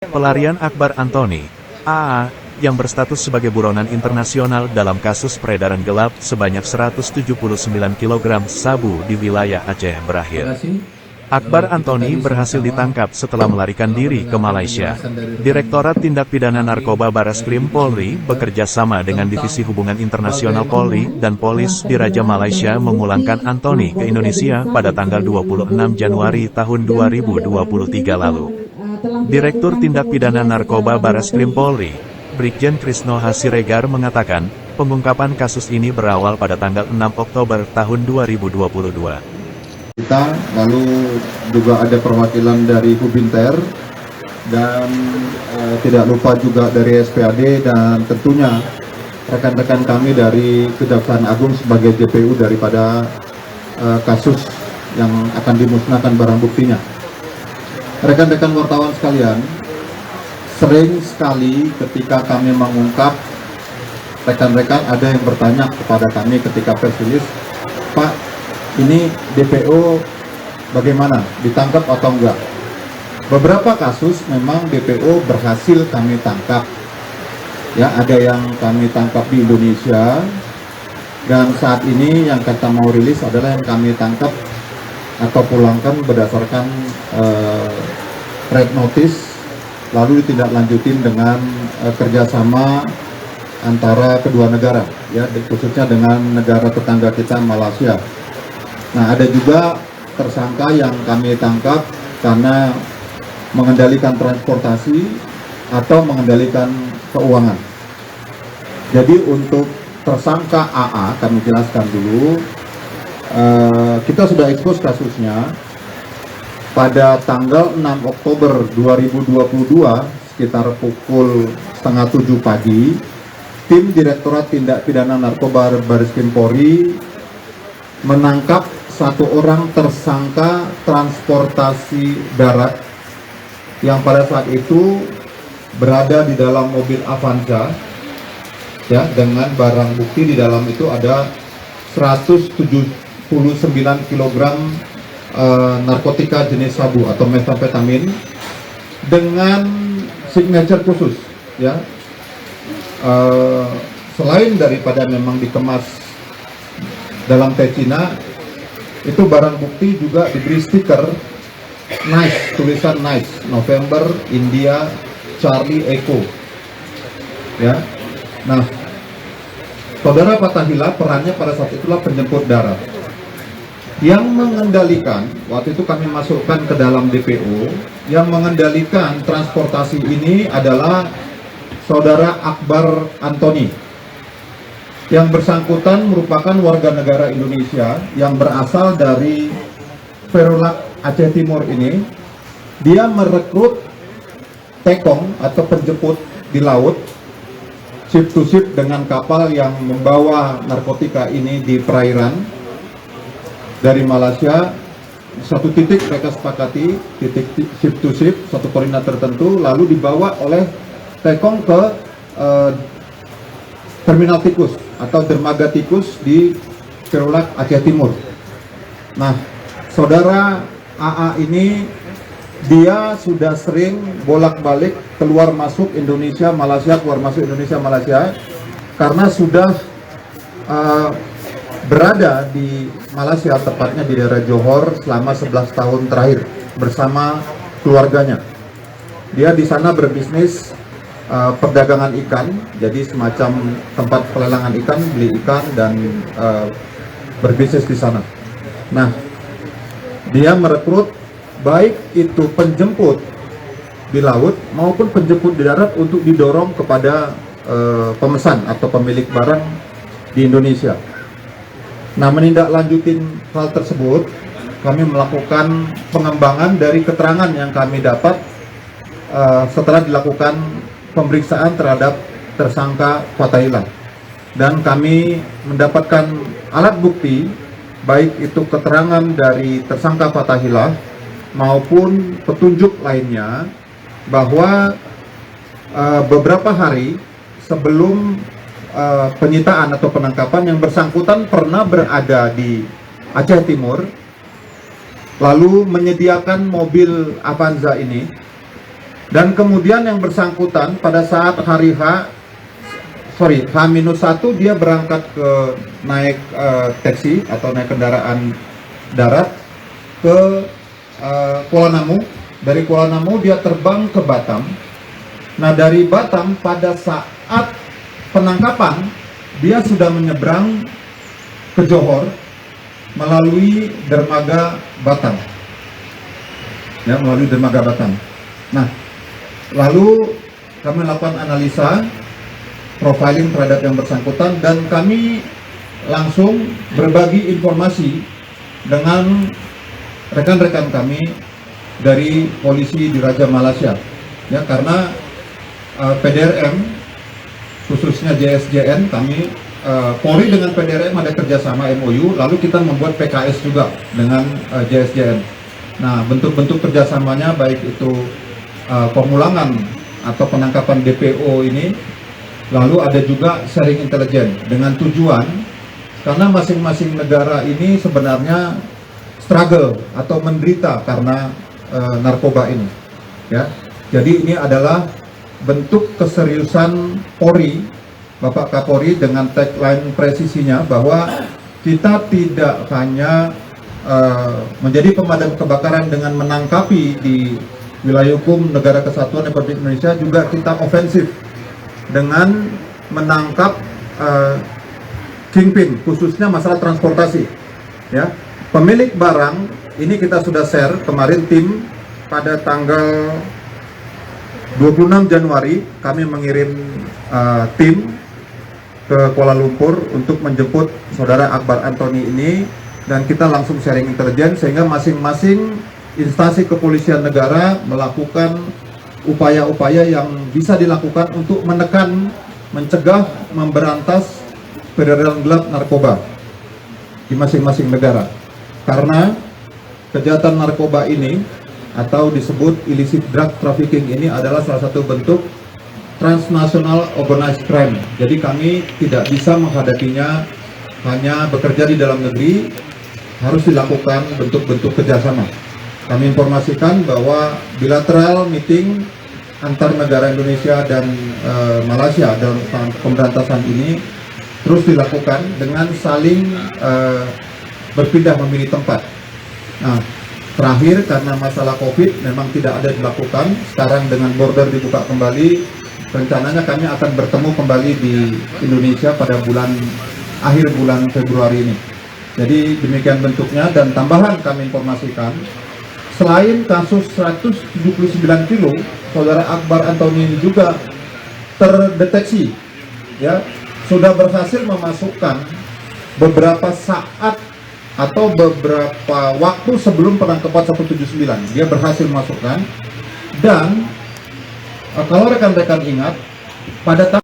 Pelarian Akbar Antoni, AA, yang berstatus sebagai buronan internasional dalam kasus peredaran gelap sebanyak 179 kg sabu di wilayah Aceh berakhir. Akbar Antoni berhasil ditangkap setelah melarikan diri ke Malaysia. Direktorat Tindak Pidana Narkoba Bareskrim Polri bekerja sama dengan Divisi Hubungan Internasional Polri dan Polis di Raja Malaysia memulangkan Antoni ke Indonesia pada tanggal 26 Januari tahun 2023 lalu. Direktur Tindak Pidana Narkoba Bareskrim Polri, Brigjen Krisno Hasiregar mengatakan, pengungkapan kasus ini berawal pada tanggal 6 Oktober tahun 2022. Kita lalu juga ada perwakilan dari Hubinter dan tidak lupa juga dari SPAD dan tentunya rekan-rekan kami dari Kejaksaan Agung sebagai JPU daripada kasus yang akan dimusnahkan barang buktinya. Rekan-rekan wartawan sekalian, sering sekali ketika kami mengungkap, rekan-rekan ada yang bertanya kepada kami ketika press release, Pak, ini DPO bagaimana? Ditangkap atau enggak? Beberapa kasus memang DPO berhasil kami tangkap. Ya, ada yang kami tangkap di Indonesia, dan saat ini yang kita mau rilis adalah yang kami tangkap atau pulangkan berdasarkan red notice, lalu ditindaklanjutin dengan kerjasama antara kedua negara, ya, khususnya dengan negara tetangga kita Malaysia. Nah, ada juga tersangka yang kami tangkap karena mengendalikan transportasi atau mengendalikan keuangan. Jadi untuk tersangka AA kami jelaskan dulu. Kita sudah ekspos kasusnya pada tanggal 6 Oktober 2022 sekitar pukul 6:30 pagi, tim Direktorat Tindak Pidana Narkoba Bareskrim Polri menangkap satu orang tersangka transportasi darat yang pada saat itu berada di dalam mobil Avanza, ya, dengan barang bukti di dalam itu ada 179 kg narkotika jenis sabu atau metamfetamin dengan signature khusus, ya. Selain daripada memang dikemas dalam teh Cina, itu barang bukti juga diberi stiker nice, tulisan nice, November India Charlie Echo, ya. Nah, saudara Fatahillah perannya pada saat itulah penjemput darat. Yang mengendalikan, waktu itu kami masukkan ke dalam DPO, yang mengendalikan transportasi ini adalah saudara Akbar Antoni. Yang bersangkutan merupakan warga negara Indonesia yang berasal dari Perak, Aceh Timur ini. Dia merekrut tekong atau penjemput di laut, ship to ship dengan kapal yang membawa narkotika ini di perairan dari Malaysia. Satu titik mereka sepakati, titik ship to ship, satu koordinat tertentu, lalu dibawa oleh tekong ke terminal tikus atau dermaga tikus di Perak, Aceh Timur. Nah, saudara AA ini dia sudah sering bolak-balik keluar masuk Indonesia, Malaysia, keluar masuk Indonesia, Malaysia, karena sudah berada di Malaysia, tepatnya di daerah Johor selama 11 tahun terakhir bersama keluarganya. Dia di sana berbisnis perdagangan ikan, jadi semacam tempat pelelangan ikan, beli ikan dan berbisnis di sana. Nah, dia merekrut baik itu penjemput di laut maupun penjemput di darat untuk didorong kepada pemesan atau pemilik barang di Indonesia. Nah, menindaklanjutin hal tersebut, kami melakukan pengembangan dari keterangan yang kami dapat setelah dilakukan pemeriksaan terhadap tersangka Fatahillah. Dan kami mendapatkan alat bukti, baik itu keterangan dari tersangka Fatahillah maupun petunjuk lainnya, bahwa beberapa hari sebelum penyitaan atau penangkapan yang bersangkutan pernah berada di Aceh Timur, lalu menyediakan mobil Avanza ini Dan kemudian yang bersangkutan pada saat hari H-1 dia berangkat ke naik taksi atau naik kendaraan darat ke Kuala Namu. Dari Kuala Namu dia terbang ke Batam. Nah, dari Batam pada saat penangkapan dia sudah menyeberang ke Johor melalui dermaga Batam. Ya, melalui dermaga Batam. Nah, lalu kami lakukan analisa profiling terhadap yang bersangkutan dan kami langsung berbagi informasi dengan rekan-rekan kami dari polisi di Raja Malaysia. Ya, karena PDRM khususnya JSJN, kami Polri dengan PDRM ada kerjasama MOU, lalu kita membuat PKS juga dengan JSJN. Nah, bentuk-bentuk kerjasamanya baik itu pemulangan atau penangkapan DPO ini, lalu ada juga sharing intelijen dengan tujuan karena masing-masing negara ini sebenarnya struggle atau menderita karena narkoba ini. Ya, jadi ini adalah bentuk keseriusan Polri, Bapak Kapolri dengan tagline presisinya bahwa kita tidak hanya menjadi pemadam kebakaran dengan menangkapi di wilayah hukum Negara Kesatuan Republik Indonesia, juga kita ofensif dengan menangkap kingpin, khususnya masalah transportasi. Ya, pemilik barang ini kita sudah share kemarin tim pada tanggal 26 Januari kami mengirim tim ke Kuala Lumpur untuk menjemput saudara Akbar Antoni ini, dan kita langsung sharing intelijen sehingga masing-masing instansi kepolisian negara melakukan upaya-upaya yang bisa dilakukan untuk menekan, mencegah, memberantas peredaran gelap narkoba di masing-masing negara. Karena kejahatan narkoba ini atau disebut illicit drug trafficking ini adalah salah satu bentuk transnational organized crime. Jadi kami tidak bisa menghadapinya hanya bekerja di dalam negeri, harus dilakukan bentuk-bentuk kerjasama. Kami informasikan bahwa bilateral meeting antar negara Indonesia dan Malaysia dalam pemberantasan ini terus dilakukan dengan saling berpindah memilih tempat. Nah, terakhir karena masalah COVID memang tidak ada dilakukan. Sekarang dengan border dibuka kembali, rencananya kami akan bertemu kembali di Indonesia pada akhir bulan Februari ini. Jadi demikian bentuknya, dan tambahan kami informasikan, selain kasus 179 kilo, saudara Akbar Antoni ini juga terdeteksi, ya, sudah berhasil memasukkan beberapa saat atau beberapa waktu sebelum penangkapan 179, dia berhasil masukkan. Dan kalau rekan-rekan ingat, pada tanggal